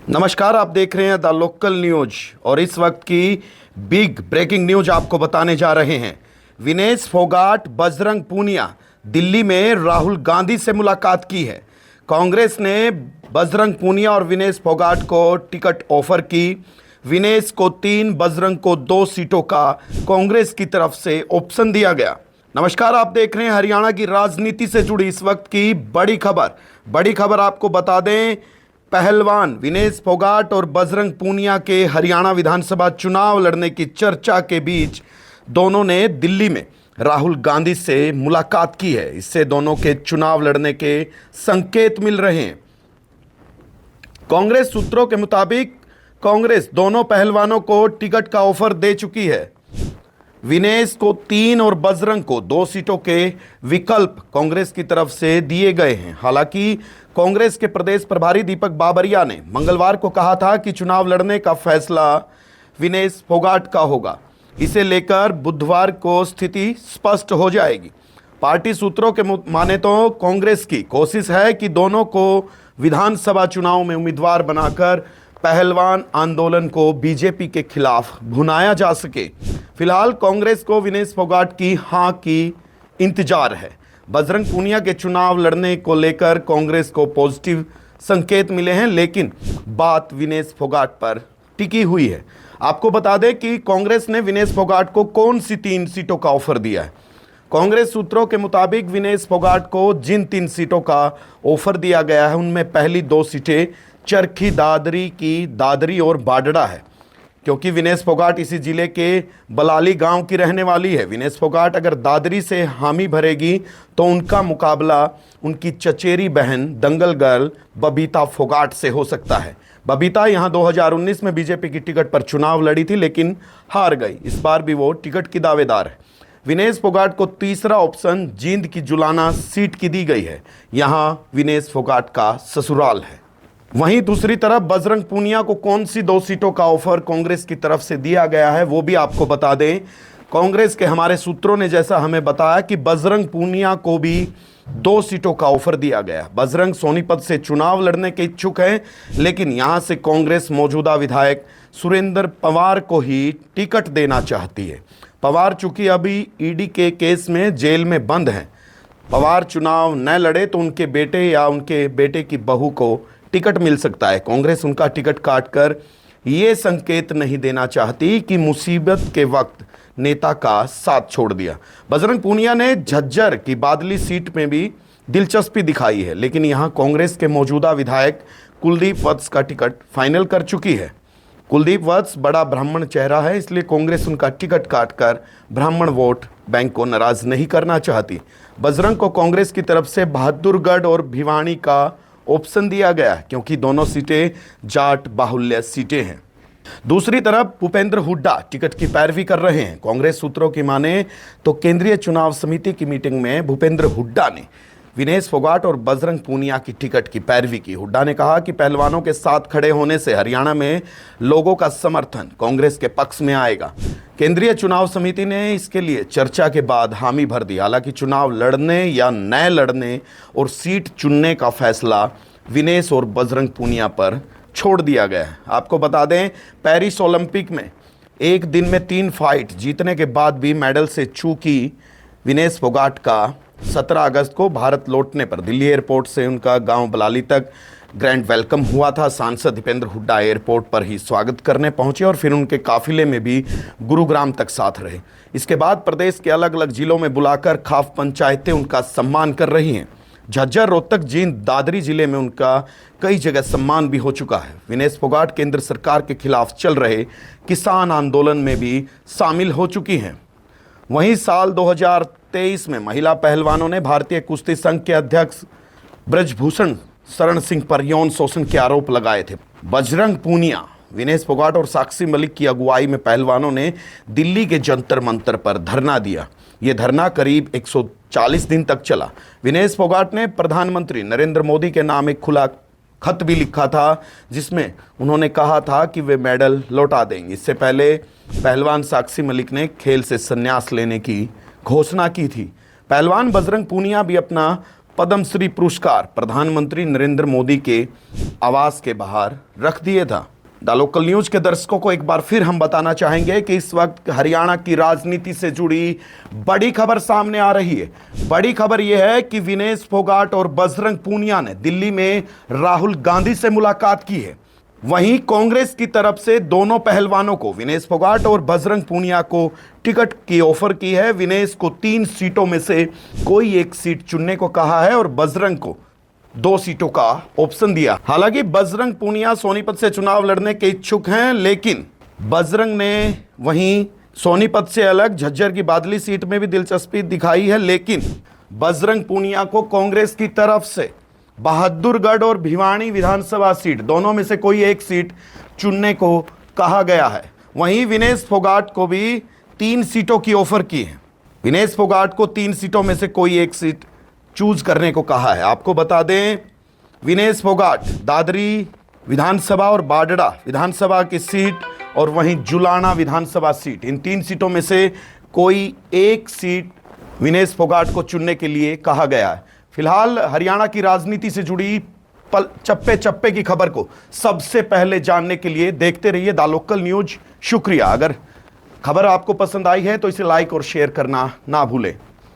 नमस्कार, आप देख रहे हैं द लोकल न्यूज और इस वक्त की बिग ब्रेकिंग न्यूज आपको बताने जा रहे हैं। विनेश फोगाट, बजरंग पूनिया दिल्ली में राहुल गांधी से मुलाकात की है। कांग्रेस ने बजरंग पूनिया और विनेश फोगाट को टिकट ऑफर की। विनेश को 3, बजरंग को 2 सीटों का कांग्रेस की तरफ से ऑप्शन दिया गया। नमस्कार, आप देख रहे हैं हरियाणा की राजनीति से जुड़ी इस वक्त की बड़ी खबर आपको बता दें। पहलवान विनेश फोगाट और बजरंग पूनिया के हरियाणा विधानसभा चुनाव लड़ने की चर्चा के बीच दोनों ने दिल्ली में राहुल गांधी से मुलाकात की है। इससे दोनों के चुनाव लड़ने के संकेत मिल रहे हैं। कांग्रेस सूत्रों के मुताबिक कांग्रेस दोनों पहलवानों को टिकट का ऑफर दे चुकी है। विनेश को 3 और बजरंग को 2 सीटों के विकल्प कांग्रेस की तरफ से दिए गए हैं। हालांकि कांग्रेस के प्रदेश प्रभारी दीपक बाबरिया ने मंगलवार को कहा था कि चुनाव लड़ने का फैसला विनेश फोगाट का होगा। इसे लेकर बुधवार को स्थिति स्पष्ट हो जाएगी। पार्टी सूत्रों के माने तो कांग्रेस की कोशिश है कि दोनों को विधानसभा चुनाव में उम्मीदवार बनाकर पहलवान आंदोलन को बीजेपी के खिलाफ भुनाया जा सके। फिलहाल कांग्रेस को विनेश फोगाट की हां की इंतजार है। बजरंग पूनिया के चुनाव लड़ने को लेकर कांग्रेस को पॉजिटिव संकेत मिले हैं, लेकिन बात विनेश फोगाट पर टिकी हुई है। आपको बता दें कि कांग्रेस ने विनेश फोगाट को कौन सी 3 सीटों का ऑफर दिया है। कांग्रेस सूत्रों के मुताबिक विनेश फोगाट को जिन 3 सीटों का ऑफर दिया गया है उनमें पहली 2 सीटें चरखी दादरी की दादरी और बाडड़ा है, क्योंकि विनेश फोगाट इसी जिले के बलाली गांव की रहने वाली है। विनेश फोगाट अगर दादरी से हामी भरेगी तो उनका मुकाबला उनकी चचेरी बहन दंगल गर्ल बबीता फोगाट से हो सकता है। बबीता यहां 2019 में बीजेपी की टिकट पर चुनाव लड़ी थी, लेकिन हार गई। इस बार भी वो टिकट की दावेदार है। विनेश फोगाट को तीसरा ऑप्शन जींद की जुलाना सीट की दी गई है। यहां विनेश फोगाट का ससुराल है। वहीं दूसरी तरफ बजरंग पूनिया को कौन सी 2 सीटों का ऑफर कांग्रेस की तरफ से दिया गया है वो भी आपको बता दें। कांग्रेस के हमारे सूत्रों ने जैसा हमें बताया कि बजरंग पूनिया को भी 2 सीटों का ऑफर दिया गया। बजरंग सोनीपत से चुनाव लड़ने के इच्छुक हैं, लेकिन यहां से कांग्रेस मौजूदा विधायक सुरेंद्र पवार को ही टिकट देना चाहती है। पवार चूंकि अभी ईडी के केस में जेल में बंद हैं, पवार चुनाव न लड़े तो उनके बेटे या उनके बेटे की बहू को टिकट मिल सकता है। कांग्रेस उनका टिकट काटकर ये संकेत नहीं देना चाहती कि मुसीबत के वक्त नेता का साथ छोड़ दिया। बजरंग पूनिया ने झज्जर की बादली सीट में भी दिलचस्पी दिखाई है, लेकिन यहां कांग्रेस के मौजूदा विधायक कुलदीप वत्स का टिकट फाइनल कर चुकी है। कुलदीप वत्स बड़ा ब्राह्मण चेहरा है, इसलिए कांग्रेस उनका टिकट काटकर ब्राह्मण वोट बैंक को नाराज नहीं करना चाहती। बजरंग को कांग्रेस की तरफ से बहादुरगढ़ और भिवानी का ऑप्शन दिया गया है, क्योंकि दोनों सीटें जाट बाहुल्य सीटें हैं। दूसरी तरफ भूपेंद्र हुड्डा टिकट की पैरवी कर रहे हैं। कांग्रेस सूत्रों की माने तो केंद्रीय चुनाव समिति की मीटिंग में भूपेंद्र हुड्डा ने विनेश फोगाट और बजरंग पूनिया की टिकट की पैरवी की। हुड्डा ने कहा कि पहलवानों के साथ खड़े होने से हरियाणा में लोगों का समर्थन कांग्रेस के पक्ष में आएगा। केंद्रीय चुनाव समिति ने इसके लिए चर्चा के बाद हामी भर दी। हालांकि चुनाव लड़ने या न लड़ने और सीट चुनने का फैसला विनेश और बजरंग पूनिया पर छोड़ दिया गया है। आपको बता दें, पेरिस ओलंपिक में एक दिन में 3 फाइट जीतने के बाद भी मेडल से चूकी विनेश फोगाट का 17 अगस्त को भारत लौटने पर दिल्ली एयरपोर्ट से उनका गांव बलाली तक ग्रैंड वेलकम हुआ था। सांसद दीपेंद्र हुड्डा एयरपोर्ट पर ही स्वागत करने पहुंचे और फिर उनके काफिले में भी गुरुग्राम तक साथ रहे। इसके बाद प्रदेश के अलग अलग जिलों में बुलाकर खाप पंचायतें उनका सम्मान कर रही हैं। झज्जर, रोहतक, जींद, दादरी जिले में उनका कई जगह सम्मान भी हो चुका है। विनेश फोगाट केंद्र सरकार के खिलाफ चल रहे किसान आंदोलन में भी शामिल हो चुकी हैं। वहीं साल 2023 में महिला पहलवानों ने भारतीय कुश्ती संघ के अध्यक्ष ब्रजभूषण शरण सिंह पर यौन शोषण के आरोप लगाए थे। बजरंग पूनिया, विनेश फोगाट और साक्षी मलिक की अगुवाई में पहलवानों ने दिल्ली के जंतर मंतर पर धरना दिया। ये धरना करीब 140 दिन तक चला। विनेश फोगाट ने प्रधानमंत्री नरेंद्र मोदी के नाम एक खुला खत भी लिखा था, जिसमें उन्होंने कहा था कि वे मेडल लौटा देंगे। इससे पहले पहलवान साक्षी मलिक ने खेल से संन्यास लेने की घोषणा की थी। पहलवान बजरंग पूनिया भी अपना पद्मश्री पुरस्कार प्रधानमंत्री नरेंद्र मोदी के आवास के बाहर रख दिया था। द लोकल न्यूज के दर्शकों को एक बार फिर हम बताना चाहेंगे कि इस वक्त हरियाणा की राजनीति से जुड़ी बड़ी खबर सामने आ रही है। बड़ी खबर यह है कि विनेश फोगाट और बजरंग पूनिया ने दिल्ली में राहुल गांधी से मुलाकात की है। वहीं कांग्रेस की तरफ से दोनों पहलवानों को, विनेश फोगाट और बजरंग पूनिया को टिकट की ऑफर की है। विनेश को 3 सीटों में से कोई एक सीट चुनने को कहा है और बजरंग को 2 सीटों का ऑप्शन दिया। हालांकि बजरंग पूनिया सोनीपत से चुनाव लड़ने के इच्छुक हैं, लेकिन बजरंग ने वहीं सोनीपत से अलग झज्जर की बादली सीट में भी दिलचस्पी दिखाई है। लेकिन बजरंग पूनिया को कांग्रेस की तरफ से बहादुरगढ़ और भिवानी विधानसभा सीट, दोनों में से कोई एक सीट चुनने को कहा गया है। वहीं विनेश फोगाट को भी 3 सीटों की ऑफर की है। विनेश फोगाट को 3 सीटों में से कोई एक सीट चूज करने को कहा है। आपको बता दें, विनेश फोगाट दादरी विधानसभा और बाडड़ा विधानसभा की सीट और वहीं जुलाना विधानसभा सीट, इन 3 सीटों में से कोई एक सीट विनेश फोगाट को चुनने के लिए कहा गया है। फिलहाल हरियाणा की राजनीति से जुड़ी चप्पे चप्पे की खबर को सबसे पहले जानने के लिए देखते रहिए द लोकल न्यूज। शुक्रिया। अगर खबर आपको पसंद आई है तो इसे लाइक और शेयर करना ना भूलें।